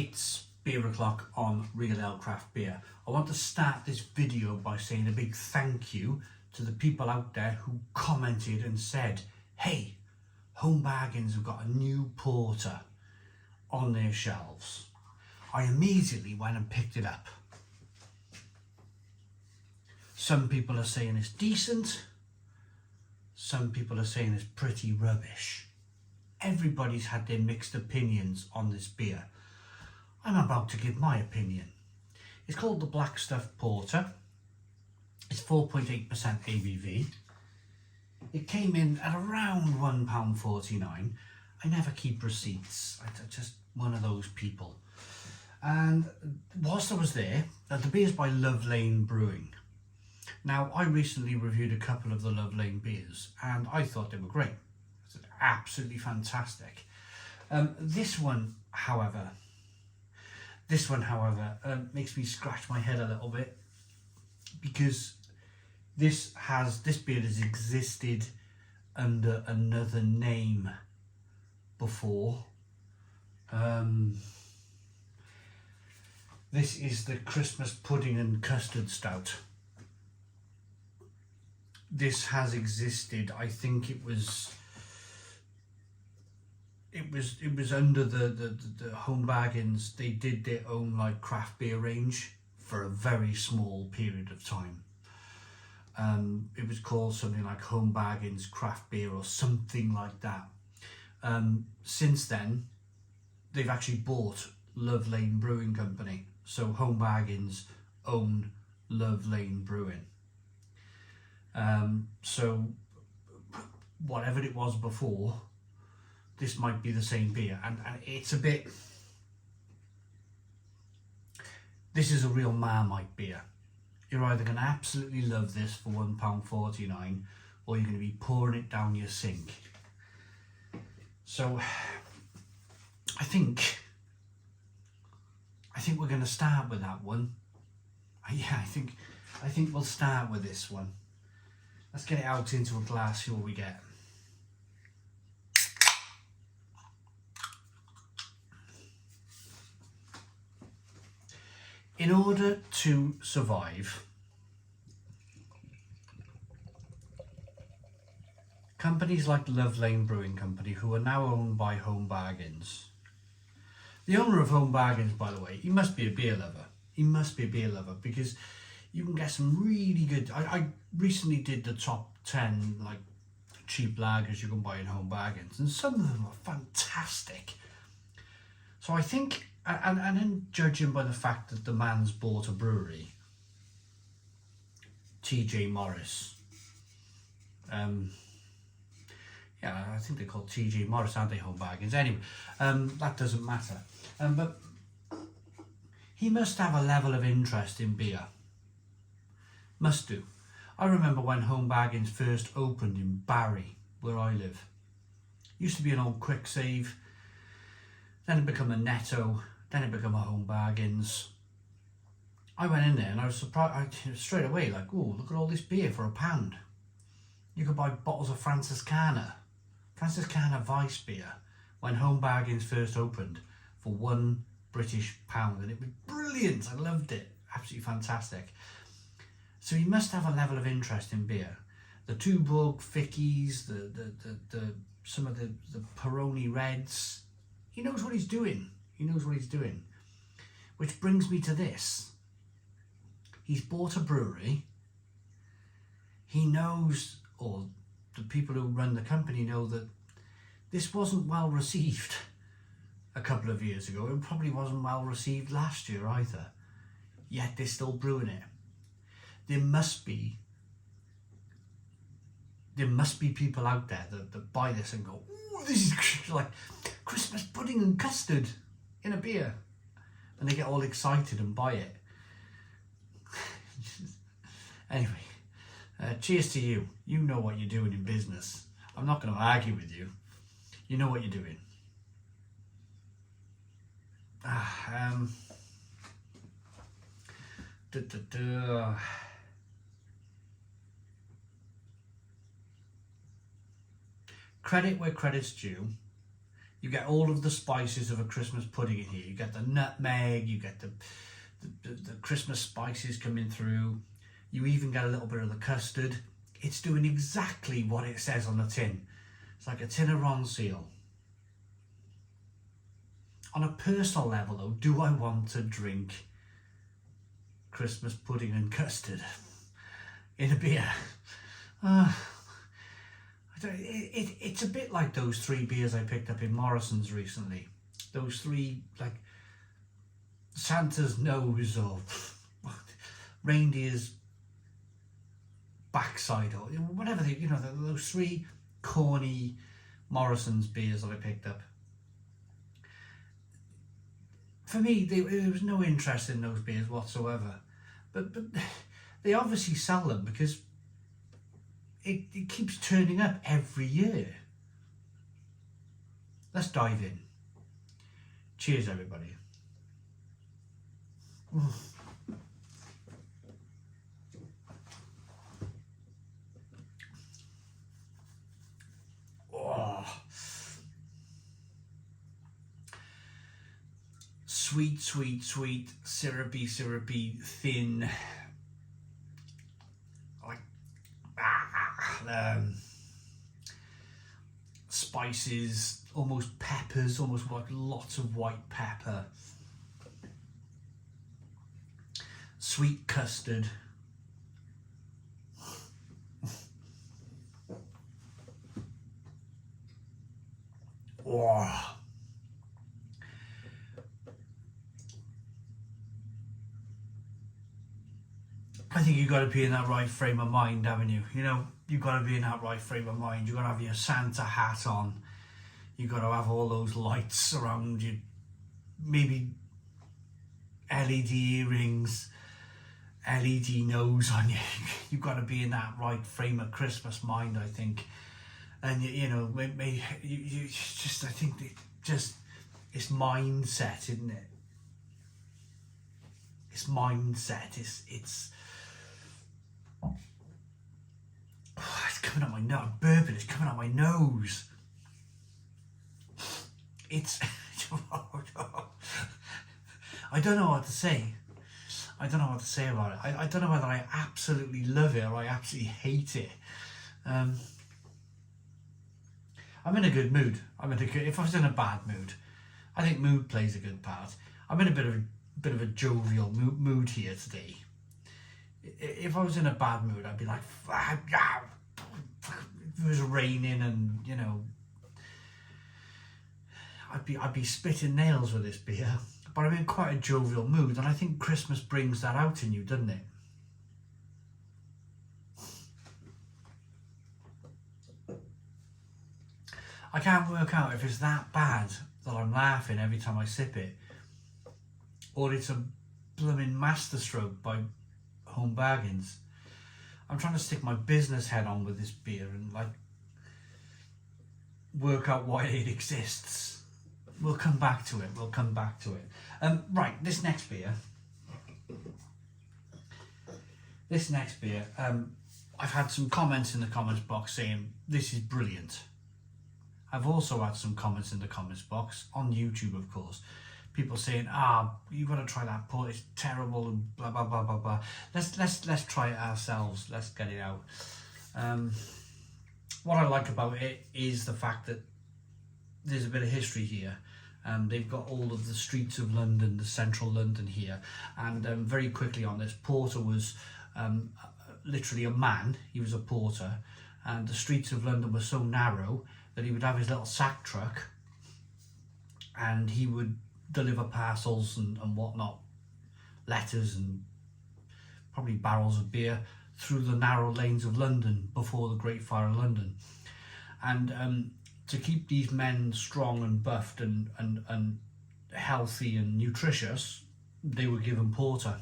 It's beer o'clock on Real Ale Craft Beer. I want to start this video by saying a big thank you to the people out there who commented and said, hey, Home Bargains have got a new porter on their shelves. I immediately went and picked it up. Some people are saying it's decent. Some people are saying it's pretty rubbish. Everybody's had their mixed opinions on this beer. I'm about to give my opinion. It's called the Black Stuff Porter. It's 4.8% ABV. It came in at around £1.49. I never keep receipts. I'm just one of those people. And whilst I was there, the beer's by Love Lane Brewing. Now, I recently reviewed a couple of the Love Lane beers and I thought they were great. It's absolutely fantastic. This one, however, makes me scratch my head a little bit because this beer has existed under another name before. This is the Christmas Pudding and Custard Stout. This has existed, I think it was under the Home Bargains. They did their own like craft beer range for a very small period of time. It was called something like Home Bargains Craft Beer or something like that. Since then, they've actually bought Love Lane Brewing Company. So Home Bargains own Love Lane Brewing. So whatever it was before, this might be the same beer, and it's a bit, this is a real Marmite beer. You're either going to absolutely love this for £1.49 or you're going to be pouring it down your sink. So I think we're going to start with that one. Yeah, I think we'll start with this one. Let's get it out into a glass, see what we get. In order to survive, companies like Love Lane Brewing Company, who are now owned by Home Bargains. The owner of Home Bargains, by the way, he must be a beer lover. He must be a beer lover because you can get some really good. I recently did the top 10 like cheap lagers you can buy in Home Bargains, and some of them are fantastic. So I think, and then judging by the fact that the man's bought a brewery, TJ Morris. Yeah, I think they're called TJ Morris, aren't they, Home Bargains? Anyway, that doesn't matter. But he must have a level of interest in beer. Must do. I remember when Home Bargains first opened in Barry, where I live. Used to be an old Quick Save, then it became a Netto, then it became a Home Bargains. I went in there and I was surprised, straight away, like, oh, look at all this beer for £1. You could buy bottles of Franciscana Vice beer when Home Bargains first opened for £1 British, and it was brilliant. I loved it, absolutely fantastic. So he must have a level of interest in beer. The Tuborg Fickies, the some of the Peroni Reds. He knows what he's doing. He knows what he's doing. Which brings me to this. He's bought a brewery. He knows, or the people who run the company know, that this wasn't well received a couple of years ago. It probably wasn't well received last year either. Yet they're still brewing it. There must be people out there that buy this and go, ooh, this is like Christmas pudding and custard in a beer. And they get all excited and buy it. Anyway, cheers to you. You know what you're doing in business. I'm not going to argue with you. You know what you're doing. Credit where credit's due. You get all of the spices of a Christmas pudding in here. You get the nutmeg, you get the Christmas spices coming through. You even get a little bit of the custard. It's doing exactly what it says on the tin. It's like a tin of Ronseal. On a personal level though, do I want to drink Christmas pudding and custard in a beer? It's a bit like those 3 beers I picked up in Morrison's recently. Those 3, like Santa's nose or reindeer's backside or whatever, those 3 corny Morrison's beers that I picked up. For me, there was no interest in those beers whatsoever. But they obviously sell them because it keeps turning up every year. Let's dive in. Cheers, everybody. Oh. Sweet, sweet, sweet, syrupy, syrupy, thin, like spices, almost peppers, almost like lots of white pepper, sweet custard. Oh. I think you've got to be in that right frame of mind, haven't you? You've got to be in that right frame of mind. You've got to have your Santa hat on. You've got to have all those lights around you. Maybe LED earrings, LED nose on you. You've got to be in that right frame of Christmas mind, I think. And, maybe you just, I think it's mindset, isn't it? It's mindset. It's coming out my nose. I'm burping. It's coming out my nose. It's. I don't know what to say. I don't know what to say about it. I don't know whether I absolutely love it or I absolutely hate it. I'm in a good mood. If I was in a bad mood, I think mood plays a good part. I'm in a bit of a jovial mood here today. If I was in a bad mood, I'd be like, if it was raining and I'd be spitting nails with this beer. But I'm in quite a jovial mood, and I think Christmas brings that out in you, doesn't it? I can't work out if it's that bad that I'm laughing every time I sip it, or it's a blooming masterstroke by Home Bargains. I'm trying to stick my business head on with this beer and work out why it exists. We'll come back to it. Right, this next beer. I've had some comments in the comments box saying this is brilliant. I've also had some comments in the comments box on YouTube, of course. People saying, you've got to try that port, it's terrible and blah blah blah blah blah. Let's try it ourselves. Let's get it out. What I like about it is the fact that there's a bit of history here. They've got all of the streets of London, the central London here, and very quickly on this, porter was literally a man. He was a porter, and the streets of London were so narrow that he would have his little sack truck, and he would deliver parcels and whatnot, letters and probably barrels of beer through the narrow lanes of London before the Great Fire of London. And to keep these men strong and buffed and healthy and nutritious, they were given porter.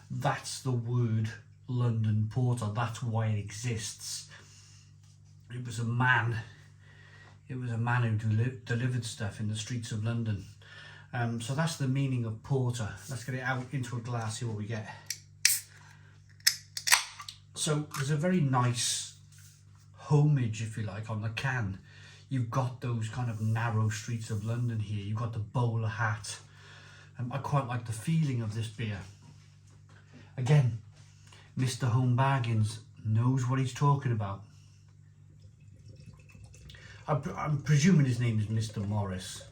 That's the word London porter. That's why it exists. It was a man who delivered stuff in the streets of London. So that's the meaning of porter. Let's get it out into a glass, see what we get. So there's a very nice homage, if you like, on the can. You've got those kind of narrow streets of London here. You've got the bowler hat. I quite like the feeling of this beer. Again, Mr. Home Bargains knows what he's talking about. I'm presuming his name is Mr. Morris.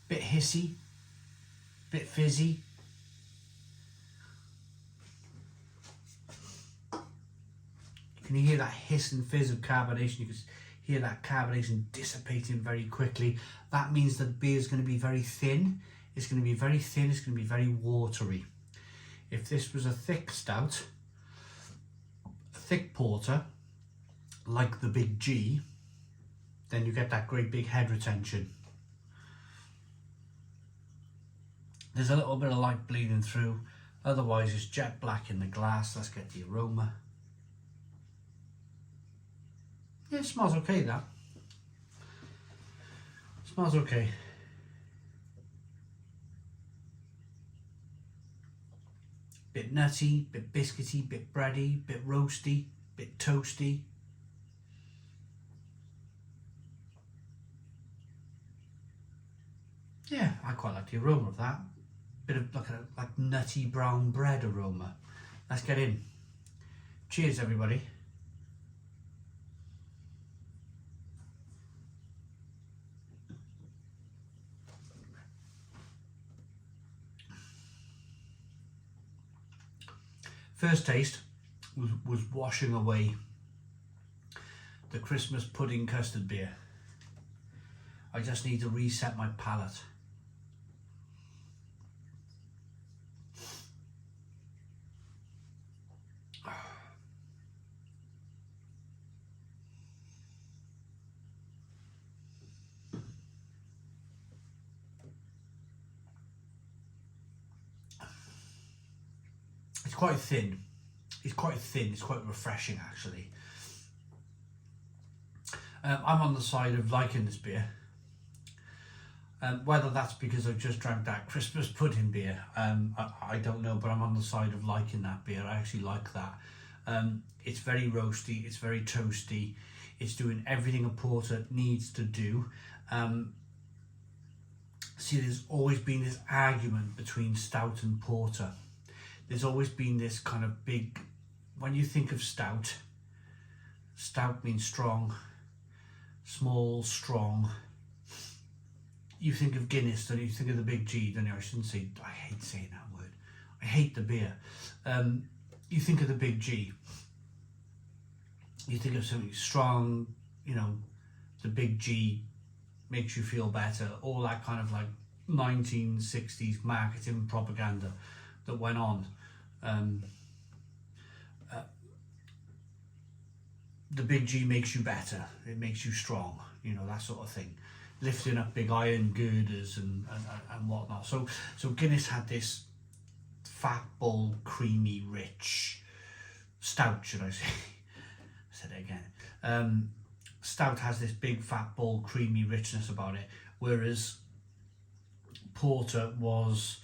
Bit hissy, bit fizzy. Can you hear that hiss and fizz of carbonation? You can hear that carbonation dissipating very quickly. That means that the beer is going to be very thin. It's going to be very thin, it's going to be very watery. If this was a thick stout, a thick porter, like the Big G, then you get that great big head retention. There's a little bit of light bleeding through, otherwise it's jet black in the glass. Let's get the aroma. Yeah, it smells okay, that. It smells okay. Bit nutty, bit biscuity, bit bready, bit roasty, bit toasty. Yeah, I quite like the aroma of that. Bit of like nutty brown bread aroma. Let's get in. Cheers, everybody. First taste was washing away the Christmas pudding custard beer. I just need to reset my palate. It's quite thin. It's quite thin. It's quite refreshing, actually. I'm on the side of liking this beer. Whether that's because I've just drank that Christmas pudding beer, I don't know, but I'm on the side of liking that beer. I actually like that. It's very roasty, it's very toasty, it's doing everything a porter needs to do. See, there's always been this argument between stout and porter. There's always been this kind of big, when you think of stout, stout means strong, small, strong. You think of Guinness, don't you? Think of the Big G, don't you? I shouldn't say, I hate saying that word. I hate the beer. You think of the Big G. You think of something strong, you know, the Big G makes you feel better. All that kind of like 1960s marketing propaganda that went on. The Big G makes you better. It makes you strong, you know, that sort of thing. Lifting up big iron girders and whatnot. So Guinness had this fat, bold, creamy, rich stout, should I say? I said it again. Stout has this big, fat, bold, creamy richness about it, whereas porter was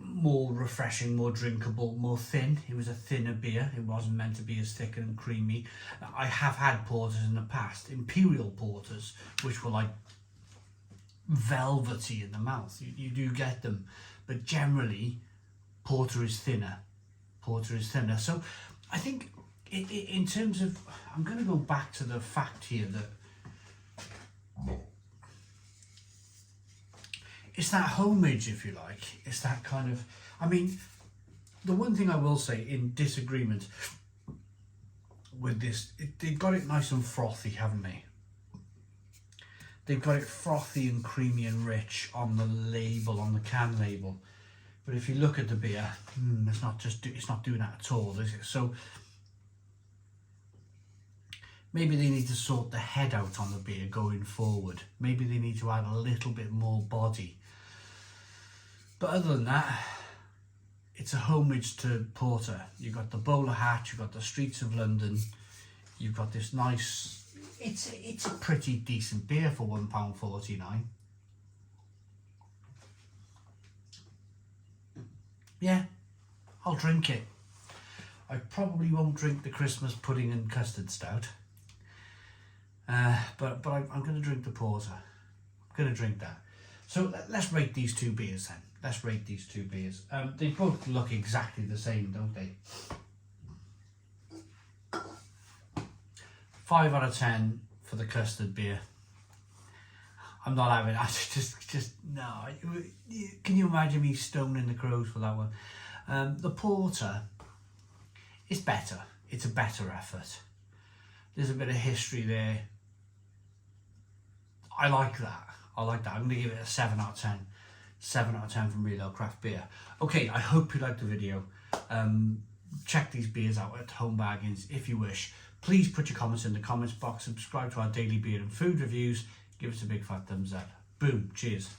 more refreshing, more drinkable, more thin. It was a thinner beer. It wasn't meant to be as thick and creamy. I have had porters in the past, imperial porters, which were like velvety in the mouth. You do get them, but generally porter is thinner. Porter is thinner. So I think in terms of, I'm going to go back to the fact here that it's that homage, if you like. It's that kind of, I mean, the one thing I will say in disagreement with this, they've got it nice and frothy, haven't they? They've got it frothy and creamy and rich on the label, on the can label. But if you look at the beer, it's not doing that at all, is it? So maybe they need to sort the head out on the beer going forward. Maybe they need to add a little bit more body. But other than that, it's a homage to porter. You've got the bowler hat, you've got the streets of London, you've got this nice it's a pretty decent beer for £1.49. Yeah, I'll drink it. I probably won't drink the Christmas pudding and custard stout, but I'm going to drink the porter. I'm going to drink that. So let's rate these two beers then. Let's rate these two beers. They both look exactly the same, don't they? 5 out of 10 for the custard beer. I'm not having it. I just no. Can you imagine me stoning the crows for that one? The porter is better. It's a better effort. There's a bit of history there. I like that. I'm going to give it a 7 out of 10. 7 out of 10 from Real Ale Craft Beer. Okay, I hope you liked the video. Check these beers out at Home Bargains if you wish. Please put your comments in the comments box. Subscribe to our daily beer and food reviews. Give us a big fat thumbs up. Boom. Cheers.